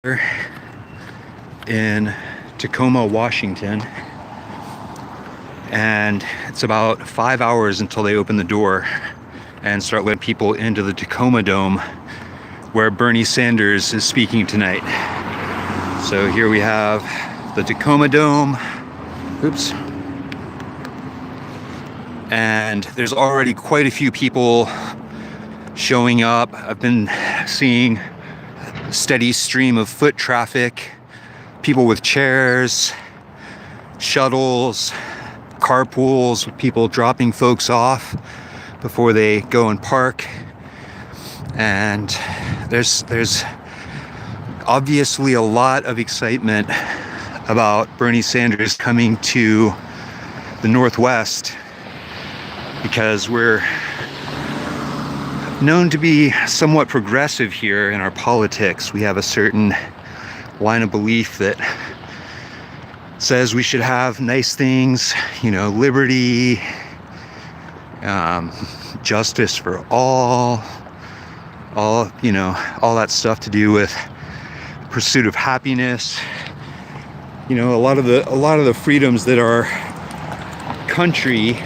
In Tacoma, Washington, and it's about 5 hours until they open the door and start letting people into the Tacoma Dome where Bernie Sanders is speaking tonight. So here we have the Tacoma Dome. Oops. And there's already quite a few people showing up. I've been seeing a steady stream of foot traffic, people with chairs, shuttles, carpools with people dropping folks off before they go and park. And there's obviously a lot of excitement about Bernie Sanders coming to the Northwest, because we're known to be somewhat progressive here in our politics. We have a certain line of belief that says we should have nice things, liberty, justice for all that stuff to do with pursuit of happiness. A lot of the freedoms that our country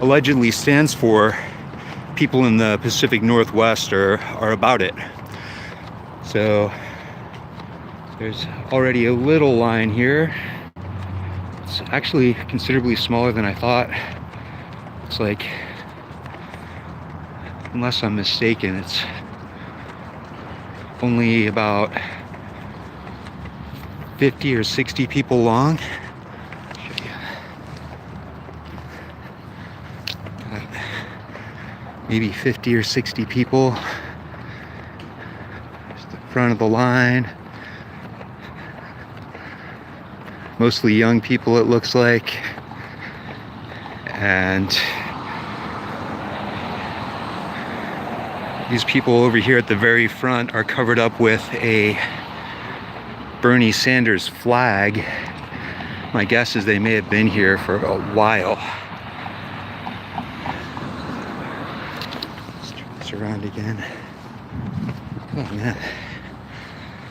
allegedly stands for, people in the Pacific Northwest are about it. So there's already a little line here. It's actually considerably smaller than I thought. It's like, unless I'm mistaken, it's only about 50 or 60 people long. Maybe 50 or 60 people. There's the front of the line. Mostly young people, it looks like. And these people over here at the very front are covered up with a Bernie Sanders flag. My guess is they may have been here for a while. Let's turn this around again. Oh man.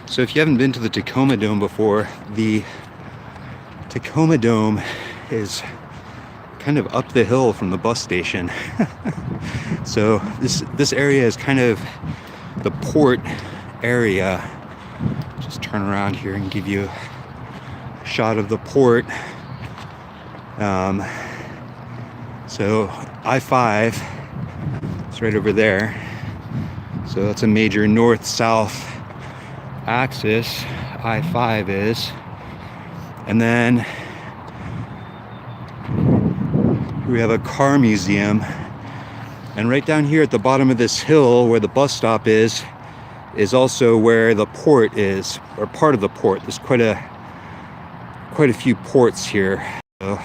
So if you haven't been to the Tacoma Dome before, the Tacoma Dome is kind of up the hill from the bus station. So this area is kind of the port area. Just turn around here and give you a shot of the port. So I-5 is right over there. So that's a major north-south axis, I-5 is. And then we have a car museum. And right down here at the bottom of this hill where the bus stop is also where the port is, or part of the port. There's quite a few ports here. So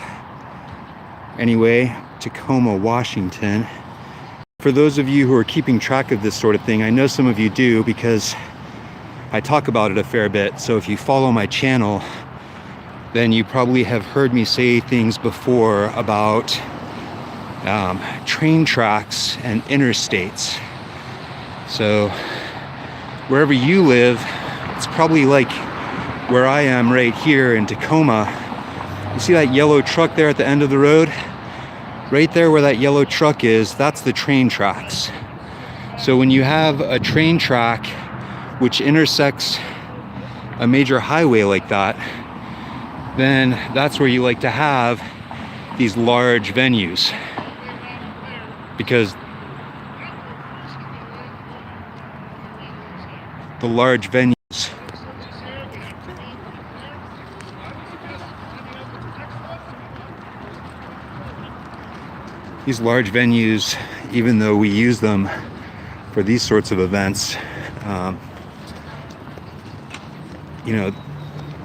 anyway, Tacoma, Washington. For those of you who are keeping track of this sort of thing, I know some of you do because I talk about it a fair bit. So if you follow my channel, then you probably have heard me say things before about train tracks and interstates. So wherever you live, it's probably like where I am right here in Tacoma. You see that yellow truck there at the end of the road? Right there where that yellow truck is, that's the train tracks. So when you have a train track which intersects a major highway like that, then that's where you like to have these large venues, because the large venues even though we use them for these sorts of events,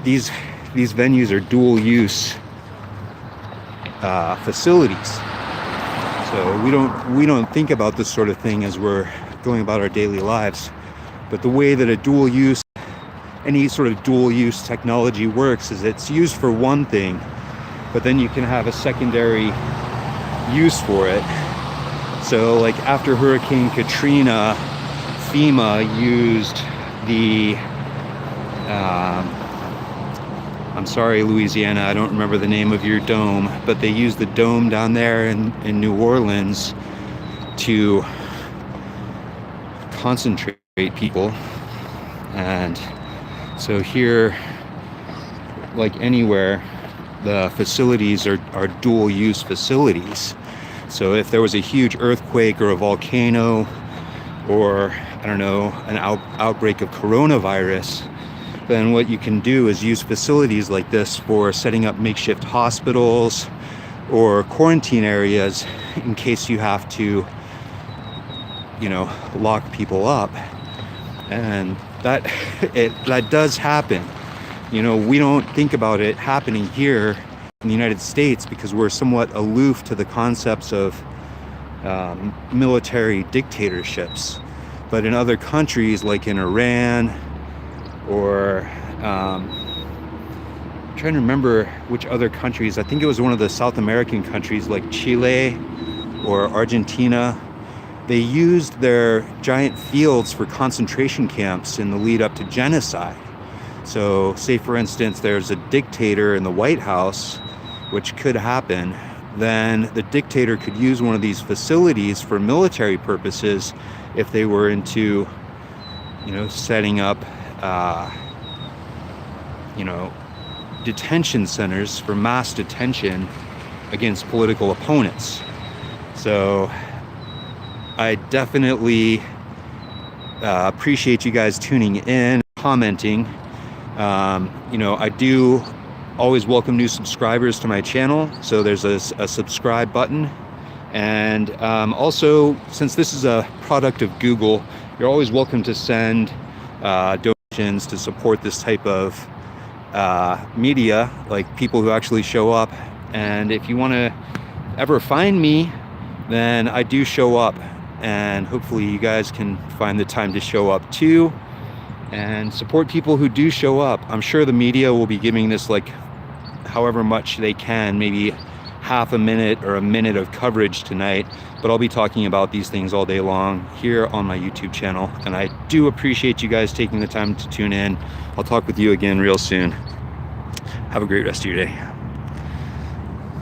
these venues are dual use facilities. So we don't think about this sort of thing as we're going about our daily lives. But the way that any sort of dual use technology works is it's used for one thing, but then you can have a secondary use for it. So like after Hurricane Katrina, FEMA used the I'm sorry, Louisiana, I don't remember the name of your dome, but they use the dome down there in New Orleans to concentrate people. And so here, like anywhere, the facilities are dual use facilities. So if there was a huge earthquake or a volcano, or I don't know, an outbreak of coronavirus, then what you can do is use facilities like this for setting up makeshift hospitals or quarantine areas in case you have to, lock people up. And that does happen. We don't think about it happening here in the United States because we're somewhat aloof to the concepts of military dictatorships. But in other countries, like in Iran, or I'm trying to remember which other countries, I think it was one of the South American countries like Chile or Argentina, they used their giant fields for concentration camps in the lead up to genocide. So say for instance there's a dictator in the White House, which could happen, then the dictator could use one of these facilities for military purposes if they were into setting up detention centers for mass detention against political opponents. So I definitely appreciate you guys tuning in, commenting. I do always welcome new subscribers to my channel, so there's a subscribe button. And also, since this is a product of Google, you're always welcome to send donations to support this type of media, like people who actually show up. And if you want to ever find me, then I do show up, and hopefully you guys can find the time to show up too and support people who do show up. I'm sure the media will be giving this like however much they can, maybe half a minute or a minute of coverage tonight, but I'll be talking about these things all day long here on my YouTube channel. And I do appreciate you guys taking the time to tune in. I'll talk with you again real soon. Have a great rest of your day.